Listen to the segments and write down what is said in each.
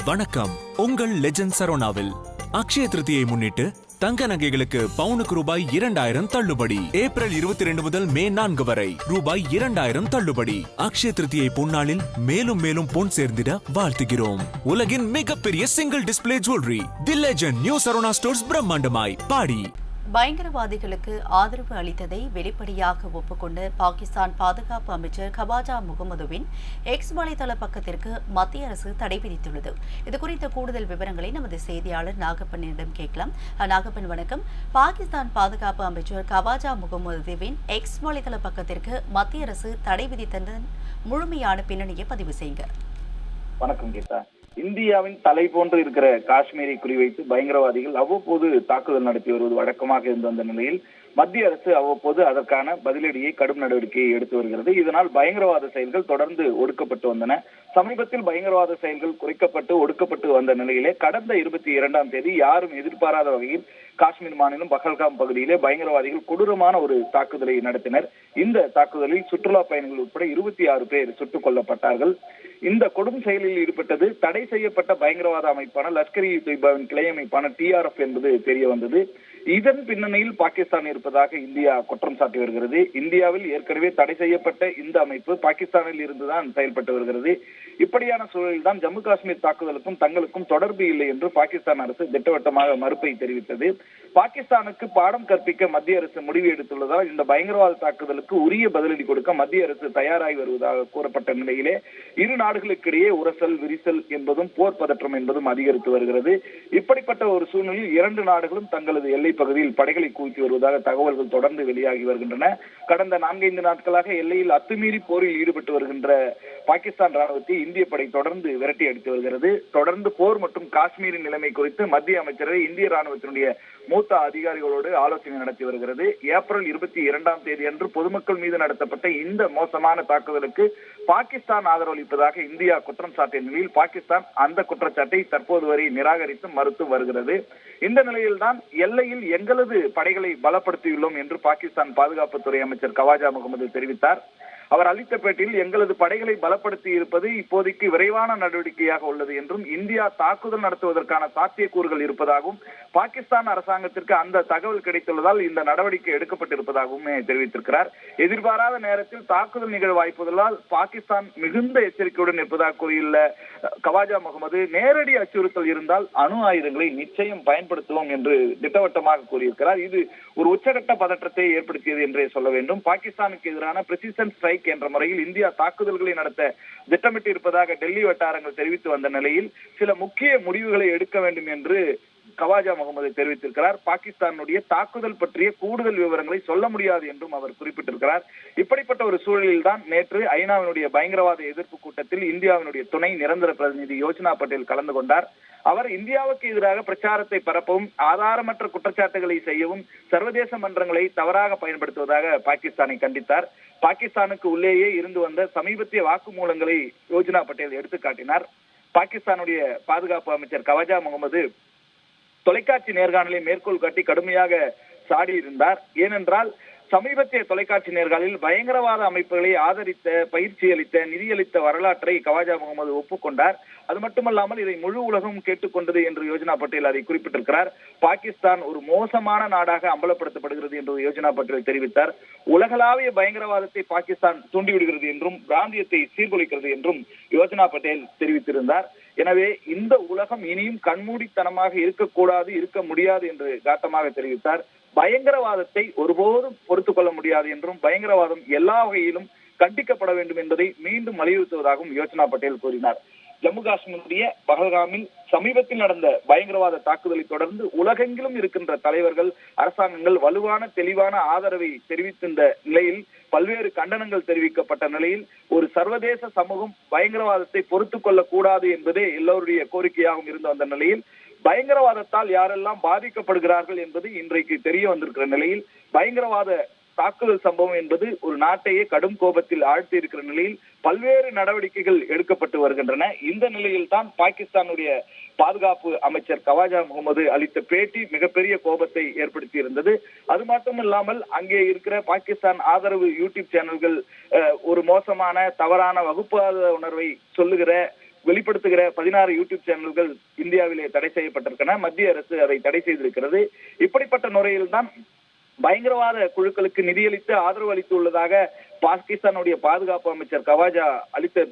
வணக்கம். உங்கள் லெஜண்ட் சரோனாவில் அக்ஷய திருதியை முன்னிட்டு தங்க நகைகளுக்கு பவுனுக்கு ரூபாய் 2000 தள்ளுபடி. ஏப்ரல் 22 முதல் மே 4 வரை ரூபாய் 2000 தள்ளுபடி. அக்ஷய திருதியை பொன்னாளில் மேலும் மேலும் பொன் சேர்ந்திட வாழ்த்துகிறோம். உலகின் மிகப்பெரிய single display jewellery the legend new Saravana stores பிரம்மாண்டமாய் பாடி. பயங்கரவாதிகளுக்கு ஆதரவு அளித்ததை வெளிப்படையாக ஒப்புக்கொண்ட பாகிஸ்தான் பாதுகாப்பு அமைச்சர் கவாஜா முகமதுவின் எக்ஸ் வலைதள பக்கத்திற்கு மத்திய அரசு தடை விதித்துள்ளது. இதுகுறித்த கூடுதல் விவரங்களை நமது செய்தியாளர் நாகப்பனிடம் கேட்கலாம். நாகப்பன், வணக்கம். பாகிஸ்தான் பாதுகாப்பு அமைச்சர் கவாஜா முகமதுவின் எக்ஸ் வலைதள பக்கத்திற்கு மத்திய அரசு தடை விதித்ததன் முழுமையான பின்னணியை பதிவு செய்யுங்க. வணக்கம் கீதா. இந்தியாவின் தலை போன்று இருக்கிற காஷ்மீரை குறிவைத்து பயங்கரவாதிகள் அவ்வப்போது தாக்குதல் நடத்தி வருவது வழக்கமாக இருந்து வந்த நிலையில் மத்திய அரசு அவ்வப்போது அதற்கான பதிலடியை கடும் நடவடிக்கையை எடுத்து வருகிறது. இதனால் பயங்கரவாத செயல்கள் தொடர்ந்து ஒடுக்கப்பட்டு வந்தன. சமீபத்தில் பயங்கரவாத செயல்கள் குறைக்கப்பட்டு ஒடுக்கப்பட்டு வந்த நிலையிலே கடந்த 22ஆம் தேதி யாரும் எதிர்பாராத வகையில் காஷ்மீர் மாநிலம் பஹல்காம் பகுதியிலே பயங்கரவாதிகள் கொடூரமான ஒரு தாக்குதலை நடத்தினர். இந்த தாக்குதலில் சுற்றுலா பயணிகள் உட்பட 26 பேர் சுட்டுக் கொல்லப்பட்டார்கள். இந்த கொடும் செயலில் ஈடுபட்டது தடை செய்யப்பட்ட பயங்கரவாத அமைப்பான லஷ்கர் இ தொய்பாவின் கிளை அமைப்பான TRF என்பது தெரிய வந்தது. இதன் பின்னணியில் பாகிஸ்தான் இருப்பதாக இந்தியா குற்றம் சாட்டி வருகிறது. இந்தியாவில் ஏற்கனவே தடை செய்யப்பட்ட இந்த அமைப்பு பாகிஸ்தானில் இருந்துதான் செயல்பட்டு வருகிறது. இப்படியான சூழலில் தான் ஜம்மு காஷ்மீர் தாக்குதலுக்கும் தங்களுக்கும் தொடர்பு இல்லை என்று பாகிஸ்தான் அரசு திட்டவட்டமாக மறுப்பை தெரிவித்தது. பாகிஸ்தானுக்கு பாடம் கற்பிக்க மத்திய அரசு முடிவு எடுத்துள்ளதால் இந்த பயங்கரவாத தாக்குதலுக்கு உரிய பதிலடி கொடுக்க மத்திய அரசு தயாராகி வருவதாக கூறப்பட்ட நிலையிலே இரு நாடுகளுக்கிடையே உரசல் விரிசல் என்பதும் போர் பதற்றம் என்பதும் அதிகரித்து வருகிறது. இப்படிப்பட்ட ஒரு சூழ்நிலையில் இரண்டு நாடுகளும் தங்களது எல்லை பகுதியில் படைகளை குவித்து வருவதாக தகவல்கள் தொடர்ந்து வெளியாகி வருகின்றன. கடந்த 4-5 நாட்களாக எல்லையில் அத்துமீறி போரில் ஈடுபட்டு வருகின்ற பாகிஸ்தான் ராணுவத்தை இந்திய படை தொடர்ந்து விரட்டி அடித்து வருகிறது. தொடர்ந்து போர் மற்றும் காஷ்மீரின் நிலைமை குறித்து மத்திய அமைச்சரவை இந்திய ராணுவத்தினுடைய மூத்த அதிகாரிகளோடு ஆலோசனை நடத்தி வருகிறது. ஏப்ரல் 22ஆம் தேதி அன்று பொதுமக்கள் மீது நடத்தப்பட்ட இந்த மோசமான தாக்குதலுக்கு பாகிஸ்தான் ஆதரவு அளிப்பதாக இந்தியா குற்றம் சாட்டிய நிலையில் பாகிஸ்தான் அந்த குற்றச்சாட்டை தற்போது வரை நிராகரித்து மறுத்து வருகிறது. இந்த நிலையில்தான் எல்லையில் எங்களது படைகளை பலப்படுத்தியுள்ளோம் என்று பாகிஸ்தான் பாதுகாப்புத்துறை அமைச்சர் கவாஜா முகமது தெரிவித்தார். அவர் அளித்த பேட்டியில் எங்களது படைகளை பலப்படுத்தி இருப்பது இப்போதைக்கு விரைவான நடவடிக்கையாக உள்ளது என்றும் இந்தியா தாக்குதல் நடத்துவதற்கான சாத்தியக்கூறுகள் இருப்பதாகவும் பாகிஸ்தான் அரசாங்கத்திற்கு அந்த தகவல் கிடைத்துள்ளதால் இந்த நடவடிக்கை எடுக்கப்பட்டிருப்பதாகவும் தெரிவித்திருக்கிறார். எதிர்பாராத நேரத்தில் தாக்குதல் நிகழ வாய்ப்புள்ளதால் பாகிஸ்தான் மிகுந்த எச்சரிக்கையுடன் இருப்பதாக கூறியுள்ள கவாஜா முகமது நேரடி அச்சுறுத்தல் இருந்தால் அணு ஆயுதங்களை நிச்சயம் பயன்படுத்துவோம் என்று திட்டவட்டமாக கூறியிருக்கிறார். இது ஒரு உச்சகட்ட பதற்றத்தை ஏற்படுத்தியது என்றே சொல்ல வேண்டும். பாகிஸ்தானுக்கு எதிரான பிரிசிஷன் ஸ்ட்ரைக் என்ற முறையில் இந்தியா தாக்குதல்களை நடத்த திட்டமிட்டு இருப்பதாக டெல்லி வட்டாரங்கள் தெரிவித்து வந்த நிலையில் சில முக்கிய முடிவுகளை எடுக்க வேண்டும் என்று கவாஜா முகமது தெரிவித்திருக்கிறார். பாகிஸ்தானுடைய தாக்குதல் பற்றிய கூடுதல் விவரங்களை சொல்ல முடியாது என்றும் அவர் குறிப்பிட்டிருக்கிறார். இப்படிப்பட்ட ஒரு சூழலில் தான் நேற்று ஐநாவினுடைய பயங்கரவாத எதிர்ப்பு கூட்டத்தில் இந்தியாவினுடைய துணை நிரந்தர பிரதிநிதி யோஜனா பட்டேல் கலந்து கொண்டார். அவர் இந்தியாவுக்கு எதிராக பிரச்சாரத்தை பரப்பவும் ஆதாரமற்ற குற்றச்சாட்டுகளை செய்யவும் சர்வதேச மன்றங்களை தவறாக பயன்படுத்துவதாக பாகிஸ்தானை கண்டித்தார். பாகிஸ்தானுக்கு உள்ளேயே இருந்து வந்த சமீபத்திய வாக்குமூலங்களை யோஜனா பட்டேல் எடுத்துக்காட்டினார். பாகிஸ்தானுடைய பாதுகாப்பு அமைச்சர் கவாஜா முகமது தொலைக்காட்சி நேர்காணலை மேற்கோள் காட்டி கடுமையாக சாடியிருந்தார். ஏனென்றால் சமீபத்திய தொலைக்காட்சி நேர்காணலில் பயங்கரவாத அமைப்புகளை ஆதரித்த, பயிற்சி அளித்த, நிதியளித்த வரலாற்றை கவாஜா முகமது ஒப்புக்கொண்டார். அது மட்டுமல்லாமல் இதை முழு உலகம் கேட்டுக்கொண்டது என்று யோஜனா பட்டேல் அதை குறிப்பிட்டிருக்கிறார். பாகிஸ்தான் ஒரு மோசமான நாடாக அம்பலப்படுத்தப்படுகிறது என்று யோஜனா பட்டேல் தெரிவித்தார். உலகளாவிய பயங்கரவாதத்தை பாகிஸ்தான் தூண்டிவிடுகிறது என்றும் பிராந்தியத்தை சீர்குலைக்கிறது என்றும் யோஜனா பட்டேல் தெரிவித்திருந்தார். எனவே இந்த உலகம் இனியும் கண்மூடித்தனமாக இருக்கக்கூடாது, இருக்க முடியாது என்று காட்டமாக தெரிவித்தார். பயங்கரவாதத்தை ஒருபோதும் பொறுத்துக் கொள்ள முடியாது என்றும் பயங்கரவாதம் எல்லா வகையிலும் கண்டிக்கப்பட வேண்டும் என்பதை மீண்டும் வலியுறுத்துவதாகவும் யோஜனா பட்டேல் கூறினார். ஜம்மு காஷ்மீருடைய பஹல்காமில் சமீபத்தில் நடந்த பயங்கரவாத தாக்குதலை தொடர்ந்து உலகெங்கிலும் இருக்கின்ற தலைவர்கள், அரசாங்கங்கள் வலுவான தெளிவான ஆதரவை தெரிவித்திருந்த நிலையில் பல்வேறு கண்டனங்கள் தெரிவிக்கப்பட்ட நிலையில் ஒரு சர்வதேச சமூகம் பயங்கரவாதத்தை பொறுத்துக் கொள்ளக் கூடாது என்பதே எல்லோருடைய கோரிக்கையாகவும் இருந்து வந்த நிலையில் பயங்கரவாதத்தால் யாரெல்லாம் பாதிக்கப்படுகிறார்கள் என்பது இன்றைக்கு தெரிய வந்திருக்கிற நிலையில் பயங்கரவாத தாக்குதல் சம்பவம் என்பது ஒரு நாட்டையே கடும் கோபத்தில் ஆழ்த்தி இருக்கிற நிலையில் பல்வேறு நடவடிக்கைகள் எடுக்கப்பட்டு வருகின்றன. இந்த நிலையில் தான் பாகிஸ்தானுடைய பாதுகாப்பு அமைச்சர் கவாஜா முகமது அளித்த பேட்டி மிகப்பெரிய கோபத்தை ஏற்படுத்தி இருந்தது. அது மட்டும் இல்லாமல் அங்கே இருக்கிற பாகிஸ்தான் ஆதரவு யூடியூப் சேனல்கள் ஒரு மோசமான தவறான வகுப்பாத உணர்வை சொல்லுகிற வெளிப்படுத்துகிற 16 யூடியூப் சேனல்கள் இந்தியாவிலே தடை செய்யப்பட்டிருக்கின்றன. மத்திய அரசு அதை தடை செய்திருக்கிறது. இப்படிப்பட்ட முறையில்தான் பயங்கரவாத குழுக்களுக்கு நிதியளித்து ஆதரவு அளித்துள்ளதாக பாகிஸ்தானுடைய பாதுகாப்பு அமைச்சர் கவாஜா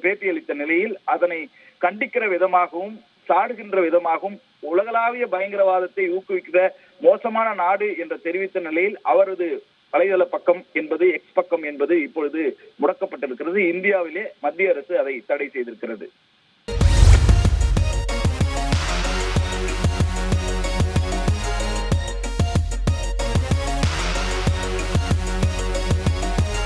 பேட்டி அளித்த நிலையில் அதனை கண்டிக்கிற விதமாகவும் சாடுகின்ற விதமாகவும் உலகளாவிய பயங்கரவாதத்தை ஊக்குவிக்கிற மோசமான நாடு என்று தெரிவித்த நிலையில் அவரது வலைதள பக்கம் என்பது எக்ஸ் பக்கம் என்பது இப்பொழுது முடக்கப்பட்டிருக்கிறது. இந்தியாவிலே மத்திய அரசு அதை தடை செய்திருக்கிறது.